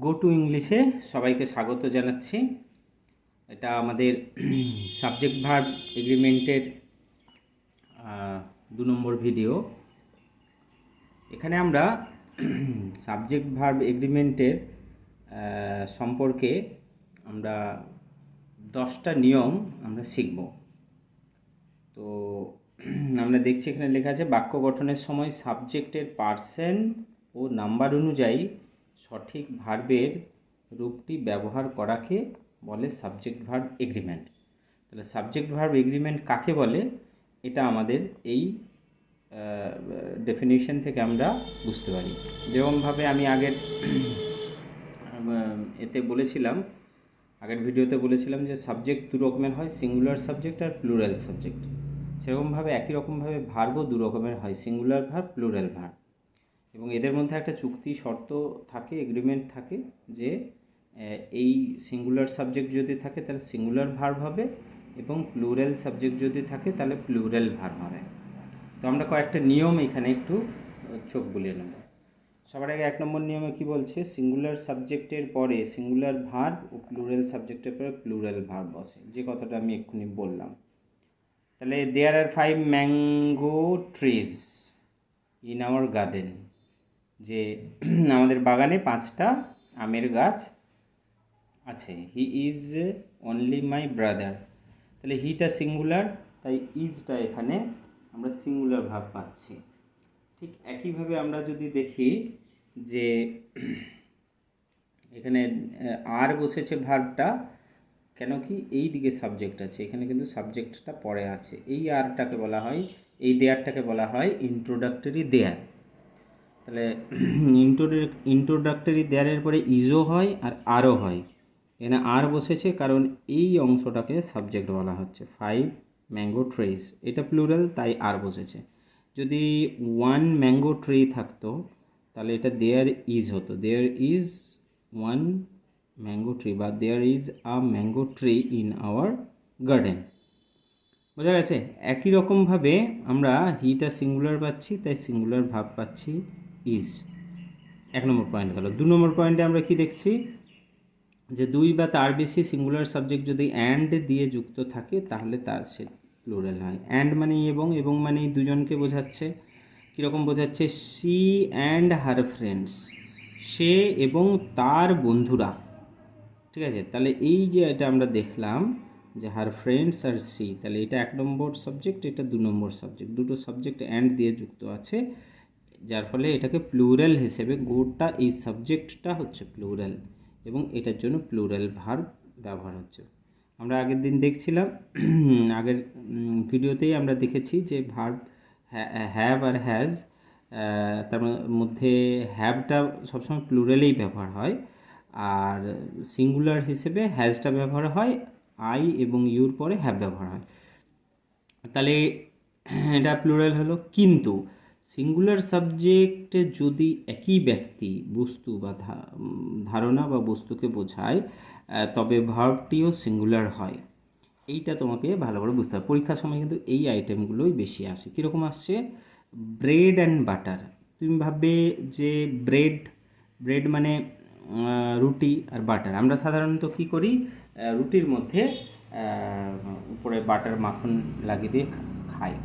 Go to ইংলিশে সবাইকে স্বাগত জানাচ্ছি। এটা আমাদের সাবজেক্ট ভার্ব এগ্রিমেন্টের 2 নম্বর ভিডিও। এখানে আমরা সাবজেক্ট ভার্ব এগ্রিমেন্টের সম্পর্কে আমরা 10টা নিয়ম আমরা শিখব। তো আমরা দেখছি এখানে লেখা আছে বাক্য গঠনের সময় সাবজেক্টের পার্সন ও নাম্বার অনুযায়ী সঠিক ভার্বের রূপটি ব্যবহার করাকে বলে সাবজেক্ট ভার্ব এগ্রিমেন্ট। তাহলে সাবজেক্ট ভার্ব এগ্রিমেন্ট কাকে বলে এটা আমাদের এই ডেফিনিশন থেকে আমরা বুঝতে পারি। যেরকমভাবে আমি আগের ভিডিওতে বলেছিলাম যে সাবজেক্ট দু রকমের হয়, সিঙ্গুলার সাবজেক্ট আর প্লুরাল সাবজেক্ট। সেরকমভাবে একই রকমভাবে ভার্বও দু রকমের হয়, সিঙ্গুলার ভার্ব, প্লুরাল ভার্ব। এবং এদের মধ্যে একটা চুক্তি শর্ত থাকে, এগ্রিমেন্ট থাকে যে এই সিঙ্গুলার সাবজেক্ট যদি থাকে তাহলে সিঙ্গুলার ভার্ব হবে এবং প্লুরাল সাবজেক্ট যদি থাকে তাহলে প্লুরাল ভার্ব হবে। তো আমরা কয়েকটা নিয়ম এখানে একটু চোখ বুলিয়ে নেব। সবার আগে 1 নম্বর নিয়মে কি বলছে, সিঙ্গুলার সাবজেক্টের পরে সিঙ্গুলার ভার্ব ও প্লুরাল সাবজেক্টের পরে প্লুরাল ভার্ব বসে, যে কথাটা আমি এক্ষুনি বললাম। তাহলে দেয়ার আর 5 mango trees in our garden, যে আমাদের বাগানে 5টা আমের গাছ আছে। He is only my brother, তাহলে হিটা সিঙ্গুলার, তাই ইজটা এখানে আমরা সিঙ্গুলার ভাব পাচ্ছি। ঠিক একইভাবে আমরা যদি দেখি যে এখানে আর বসেছে ভার্বটা, কেন কি এই দিকে সাবজেক্ট আছে, এখানে কিন্তু সাবজেক্টটা পরে আছে। এই আরটাকে বলা হয়, এই দেয়ারটাকে বলা হয় ইন্ট্রোডাক্টরি দেয়ার। তাহলে ইন্ট্রোডাক্টরি দেয়ারের পরে ইজও হয় আর আরও হয়। এখানে আর বসেছে কারণ এই অংশটাকে সাবজেক্ট বলা হচ্ছে। 5 ম্যাঙ্গো ট্রিজ, এটা প্লুরাল তাই আর বসেছে। যদি 1 ম্যাঙ্গো ট্রি থাকতো তাহলে এটা দেয়ার ইজ হতো, দেয়ার ইজ 1 ম্যাঙ্গো ট্রি বা there is a mango tree in our garden. বোঝা গেছে? একই রকমভাবে আমরা হিটা সিঙ্গুলার পাচ্ছি, তাই সিঙ্গুলার ভাব পাচ্ছি ইজ। 1 নম্বর পয়েন্ট গেল। 2 নম্বর পয়েন্টে আমরা কি দেখছি, যে 2 বা তার বেশি সিঙ্গুলার সাবজেক্ট যদি অ্যান্ড দিয়ে যুক্ত থাকে তাহলে তার সে প্লুরাল হয়। অ্যান্ড মানে এবং মানে দুজনকে বোঝাচ্ছে। কীরকম বোঝাচ্ছে, সি অ্যান্ড হার ফ্রেন্ডস, সে এবং তার বন্ধুরা। ঠিক আছে, তাহলে এই যে এটা আমরা দেখলাম যে হার ফ্রেন্ডস আর সি, তাহলে এটা 1 নম্বর সাবজেক্ট, এটা 2 নম্বর সাবজেক্ট, দুটো সাবজেক্ট অ্যান্ড দিয়ে যুক্ত আছে, যার ফলে এটাকে প্লুরাল হিসেবে গোটা এই সাবজেক্টটা হচ্ছে প্লুরাল এবং এটার জন্য প্লুরাল ভার্ব ব্যবহার হচ্ছে। আমরা আগের দিন দেখছিলাম, আগের ভিডিওতেই আমরা দেখেছি যে ভার্ব হ্যাভ আর হ্যাজ, তার মধ্যে হ্যাভটা সবসময় প্লুরালেই ব্যবহার হয় আর সিঙ্গুলার হিসেবে হ্যাজটা ব্যবহার হয়, আই এবং ইউর পরে হ্যাভ ব্যবহার হয়। তাহলে এটা প্লুরাল হলো। কিন্তু সিঙ্গুলার সাবজেক্টে যদি একই ব্যক্তি, বস্তু বা ধারণা বা বস্তুকে বোঝায় তবে ভার্বটিও সিঙ্গুলার হয়। এইটা তোমাকে ভালো করে বুঝতে হবে। পরীক্ষার সময় কিন্তু এই আইটেমগুলোই বেশি আসে। কীরকম আসছে, ব্রেড অ্যান্ড বাটার। তুমি ভাববে যে ব্রেড মানে রুটি আর বাটার। আমরা সাধারণত কী করি, রুটির মধ্যে উপরে বাটার মাখন লাগিয়ে দিয়ে খাই।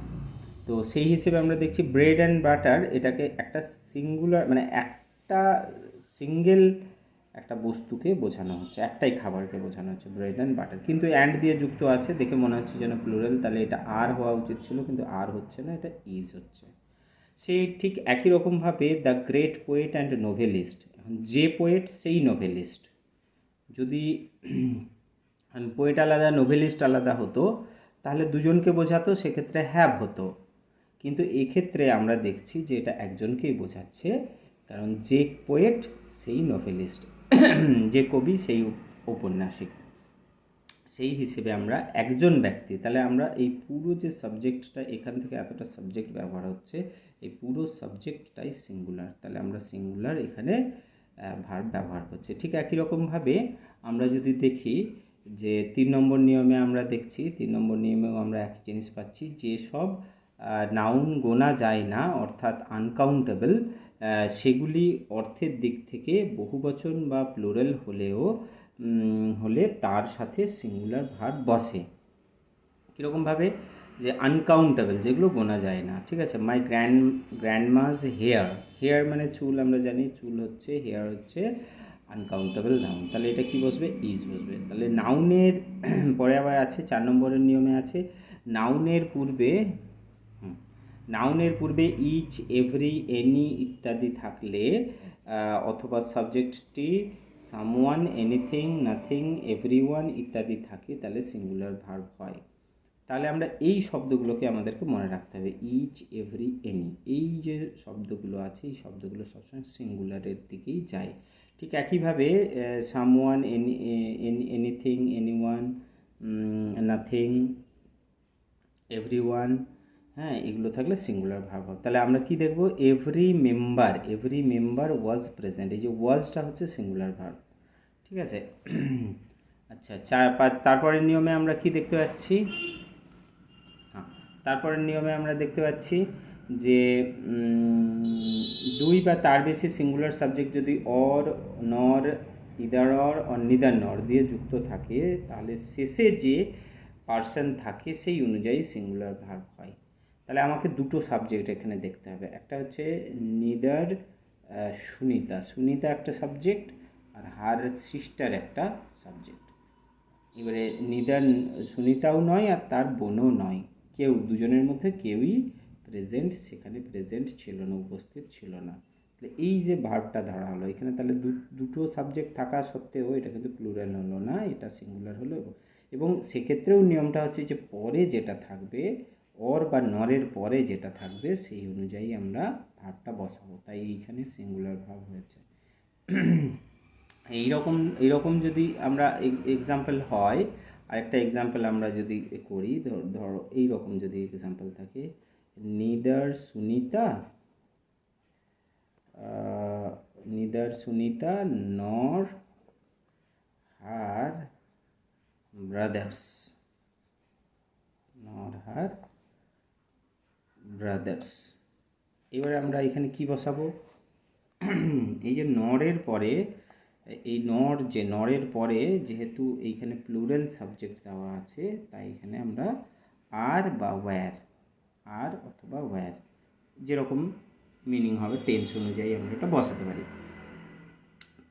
তো সেই হিসেবে আমরা দেখছি ব্রেড অ্যান্ড বাটার এটাকে একটা সিঙ্গুলার মানে একটা সিঙ্গেল একটা বস্তুকে বোঝানো হচ্ছে, একটাই খাবারকে বোঝানো হচ্ছে ব্রেড অ্যান্ড বাটার। কিন্তু অ্যান্ড দিয়ে যুক্ত আছে দেখে মনে হচ্ছে যেন প্লুরাল, তাহলে এটা আর হওয়া উচিত ছিল, কিন্তু আর হচ্ছে না, এটা ইজ হচ্ছে। সেই ঠিক একই রকমভাবে the great poet and novelist, যে পোয়েট সেই নোভেলিস্ট। যদি পোয়েট আলাদা নোভেলিস্ট আলাদা হতো তাহলে দুজনকে বোঝাতো, সেক্ষেত্রে হ্যাভ হতো। কিন্তু এক্ষেত্রে আমরা দেখছি যে এটা একজনকেই বোঝাচ্ছে, কারণ যে পোয়েট সেই নোভেলিস্ট, যে কবি সেই ঔপন্যাসিক, সেই হিসেবে আমরা একজন ব্যক্তি। তাহলে আমরা এই পুরো যে সাবজেক্টটা, এখান থেকে এতটা সাবজেক্ট ব্যবহার হচ্ছে, এই পুরো সাবজেক্টটাই সিঙ্গুলার, তাহলে আমরা সিঙ্গুলার এখানে ভার্ব ব্যবহার করছি। ঠিক একই রকমভাবে আমরা যদি দেখি যে 3 নম্বর নিয়মে আমরা দেখছি, 3 নম্বর নিয়মেও আমরা একই জিনিস পাচ্ছি, যে সব নাউন গোনা যায় না অর্থাৎ আনকাউন্টেবল, সেগুলি অর্থের দিক থেকে বহুবচন বা প্লুরাল হলে তার সাথে সিঙ্গুলার ভার্ব বসে। কীরকমভাবে? যে আনকাউন্টেবল, যেগুলো গোনা যায় না, ঠিক আছে। মাই গ্র্যান্ডমাজ হেয়ার, হেয়ার মানে চুল, আমরা জানি চুল হচ্ছে, হেয়ার হচ্ছে আনকাউন্টেবল নাউন, তাহলে এটা কি বসবে? ইজ বসবে। তাহলে নাউনের পরে আবার আছে 4 নম্বরের নিয়মে আছে নাউনের পূর্বে ইচ, এভরি, এনি ইত্যাদি থাকলে অথবা সাবজেক্টটি সামওয়ান, এনিথিং, নাথিং, এভরিওয়ান ইত্যাদি থাকে, তাহলে সিঙ্গুলার ভার্ব হয়। তাহলে আমরা এই শব্দগুলোকে আমাদেরকে মনে রাখতে হবে, ইচ, এভরি, এনি, এই যে শব্দগুলো আছে এই শব্দগুলো সবসময় সিঙ্গুলারের দিকেই যায়। ঠিক একইভাবে someone, anything, anyone, nothing, everyone, হ্যাঁ, এগুলো থাকলে সিঙ্গুলার ভার্ব হবে। তাহলে আমরা কি দেখব? এভরি মেম্বার ওয়াজ প্রেজেন্ট, এই যে ওয়াজটা হচ্ছে সিঙ্গুলার ভার্ব, ঠিক আছে। আচ্ছা, তারপরের নিয়মে আমরা কি দেখতে পাচ্ছি? তারপরের নিয়মে আমরা দেখতে পাচ্ছি যে 2 বা তার বেশি সিঙ্গুলার সাবজেক্ট যদি অর, নর, ইদার অর নিদার নর দিয়ে যুক্ত থাকে, তাহলে শেষে যে পার্সন থাকে সেই অনুযায়ী সিঙ্গুলার ভার্ব হয়। তাহলে আমাকে দুটো সাবজেক্ট এখানে দেখতে হবে, একটা হচ্ছে নিদার সুনিতা একটা সাবজেক্ট, আর হার সিস্টার একটা সাবজেক্ট। এবারে নিদার সুনিতাও নয় আর তার বোনও নয়, দুজনের মধ্যে কেউই সেখানে প্রেজেন্ট ছিল না, উপস্থিত ছিল না। তাহলে এই যে ভার্বটা ধরা হলো এখানে, তাহলে দুটো সাবজেক্ট থাকা সত্ত্বেও এটা কিন্তু প্লুরাল হলো না, এটা সিঙ্গুলার হলো। এবং সেক্ষেত্রেও নিয়মটা হচ্ছে যে পরে যেটা থাকবে, অর বা নরের পরে যেটা থাকবে সেই অনুযায়ী আমরা ভার্বটা বসাবো, তাই এইখানে সিঙ্গুলার ভার্ব হয়েছে। এইরকম যদি আমরা এক্সাম্পল হয়, আরেকটা এক্সাম্পল আমরা যদি করি, ধরো এইরকম যদি এক্সাম্পল থাকে, নিদার সুনিতা নর হার ব্রাদার্স, এবারে আমরা এখানে কি বসাবো? এই যে নরের পরে, নরের পরে যেহেতু এইখানে প্লুরাল সাবজেক্ট দেওয়া আছে, তাই এখানে আমরা আর বা ওয়্যার, আর অথবা ওয়্যার, যেরকম মিনিং হবে টেন্স অনুযায়ী আমরা এটা বসাতে পারি।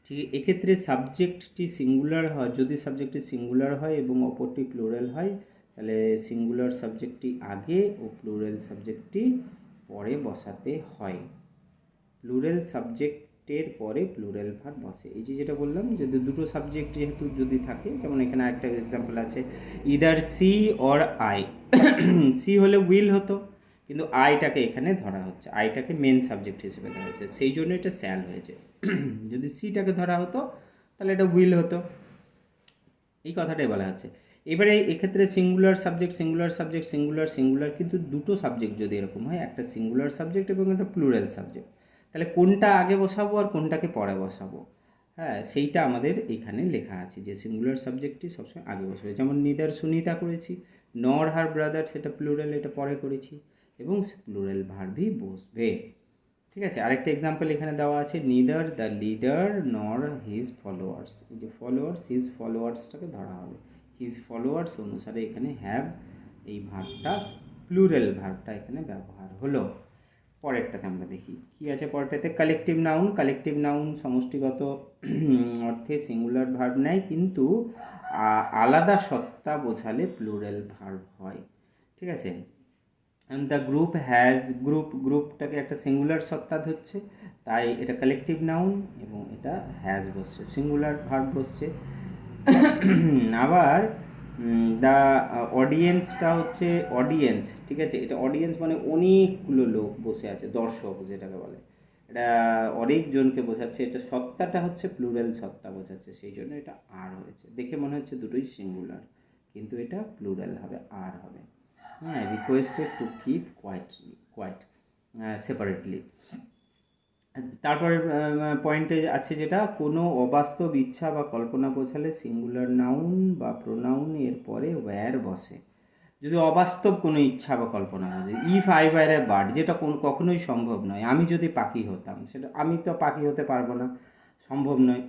ঠিক এক্ষেত্রে সাবজেক্টটি সিঙ্গুলার হয়, যদি সাবজেক্টটি সিঙ্গুলার হয় এবং অপরটি প্লুরাল হয়, তাহলে সিঙ্গুলার সাবজেক্টটি আগে ও প্লুরাল সাবজেক্টটি পরে বসাতে হয়। প্লুরাল সাবজেক্টের পরে প্লুরাল ভার্ব বসে। এই যে যেটা বললাম, যদি দুটো সাবজেক্ট যেহেতু যদি থাকে, যেমন এখানে একটা এক্সাম্পল আছে, either C or I. C হলে উইল হতো, কিন্তু আইটাকে এখানে ধরা হচ্ছে, আইটাকে মেন সাবজেক্ট হিসেবে ধরা হচ্ছে, সেই জন্য এটা শ্যাল হয়েছে। যদি সিটাকে ধরা হতো তাহলে এটা উইল হতো, এই কথাটাই বলা হচ্ছে। এবারে এক্ষেত্রে সিঙ্গুলার সাবজেক্ট, কিন্তু দুটো সাবজেক্ট যদি এরকম হয়, একটা সিঙ্গুলার সাবজেক্ট এবং একটা প্লুরাল সাবজেক্ট, তাহলে কোনটা আগে বসাবো আর কোনটাকে পরে বসাবো, হ্যাঁ, সেইটা আমাদের এখানে লেখা আছে যে সিঙ্গুলার সাবজেক্টটি সবসময় আগে বসবে। যেমন নিদার সুনিতা করেছি, নর হার ব্রাদার সেটা প্লুরাল, এটা পরে করেছি, এবং প্লুরাল ভার্বই বসবে, ঠিক আছে। আরেকটা এক্সাম্পল এখানে দেওয়া আছে, নিদার দ্য লিডার নর হিজ ফলোয়ার্স। এই যে ফলোয়ার্স, হিজ ফলোয়ার্সটাকে ধরা হবে, হিজ ফলোয়ার্স অনুসারে এখানে হ্যাভ এই ভার্বটা, প্লুরাল ভার্বটা এখানে ব্যবহার হলো। পরেরটাতে আমরা দেখি কি আছে। পরেরটাতে কালেকটিভ নাউন সমষ্টিগত অর্থে সিঙ্গুলার ভার্ব নেয়, কিন্তু আলাদা সত্তা বোঝালে প্লুরাল ভার্ব হয়, ঠিক আছে। দ্য গ্রুপ হ্যাজ, গ্রুপটাকে একটা সিঙ্গুলার সত্তা ধরছে, তাই এটা কালেকটিভ নাউন এবং এটা হ্যাজ বসছে, সিঙ্গুলার ভার্ব বসছে। আবার দ্য অডিয়েন্সটা হচ্ছে অডিয়েন্স, ঠিক আছে, এটা অডিয়েন্স মানে অনেকগুলো লোক বসে আছে, দর্শক যেটাকে বলে, এটা অনেকজনকে বোঝাচ্ছে, এটা সত্তাটা হচ্ছে প্লুরাল সত্তা বোঝাচ্ছে, সেই জন্য এটা আর হয়েছে। দেখে মনে হচ্ছে দুটোই সিঙ্গুলার, কিন্তু এটা প্লুরাল হবে, আর হবে। হ্যাঁ, requested to keep quiet separately. তারপরে পয়েন্টে আছে যেটা, কোনো অবাস্তব ইচ্ছা বা কল্পনা বোঝালে সিঙ্গুলার নাউন বা প্রোনাউন এর পরে ওয়্যার বসে। যদি অবাস্তব কোনো ইচ্ছা বা কল্পনা হয়, if I were a bird, যেটা কখনোই সম্ভব নয়, আমি যদি পাখি হতাম, সেটা আমি তো পাখি হতে পারবো না, সম্ভব নয়।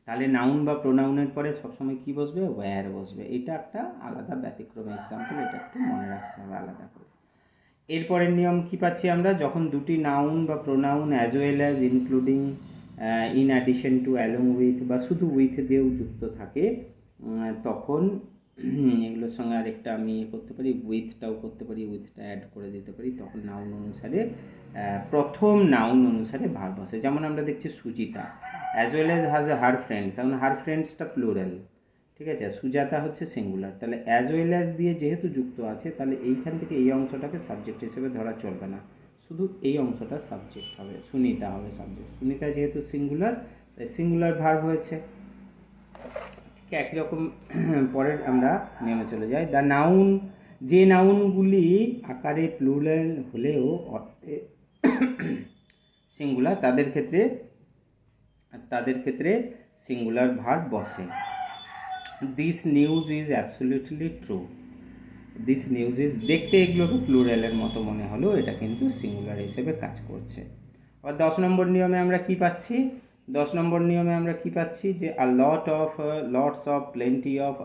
তাহলে নাউন বা প্রোনাউনের পরে সবসময় কী বসবে? ওয়্যার বসবে। এটা একটা আলাদা ব্যতিক্রম এক্সাম্পল, এটা একটু মনে রাখতে হবে আলাদা করে। এরপরের নিয়ম কী পাচ্ছি আমরা? যখন দুটি নাউন বা pronoun as well as, including, in addition to, along with বা শুধু উইথ দিয়েও যুক্ত থাকে, তখন এগুলোর সঙ্গে আরেকটা আমি করতে পারি, উইথটাও করতে পারি, উইথটা অ্যাড করে দিতে পারি, তখন নাউন অনুসারে প্রথম নাউন অনুসারে ভার্ব বসে। যেমন আমরা দেখছি Sujita as well as has her friends, এখন হার ফ্রেন্ডসটা প্লুরাল, ঠিক আছে, সুজাতা হচ্ছে সিঙ্গুলার, তাহলে অ্যাজ ওয়েল অ্যাজ দিয়ে যেহেতু যুক্ত আছে, তাহলে এইখান থেকে এই অংশটাকে সাবজেক্ট হিসেবে ধরা চলবে না, শুধু এই অংশটা সাবজেক্ট হবে, সুনিতা হবে সাবজেক্ট। সুনিতা যেহেতু সিঙ্গুলার, তাই সিঙ্গুলার ভার্ব হয়েছে। ঠিক একই রকম পরের আমরা নিয়মে চলে যাই। দ্য নাউন, যে নাউনগুলি আকারে প্লুরাল হলেও অর্থে সিঙ্গুলার, তাদের ক্ষেত্রে সিঙ্গুলার ভার্ব বসে। This news is absolutely true. This news is, দেখতে এগুলোকে প্লুরালের মতো মনে হলেও এটা কিন্তু সিঙ্গুলার হিসেবে কাজ করছে। আবার 10 নম্বর নিয়মে আমরা কি পাচ্ছি? 10 নম্বর নিয়মে আমরা কি পাচ্ছি? যে লটস অফ প্লেন্টি অফ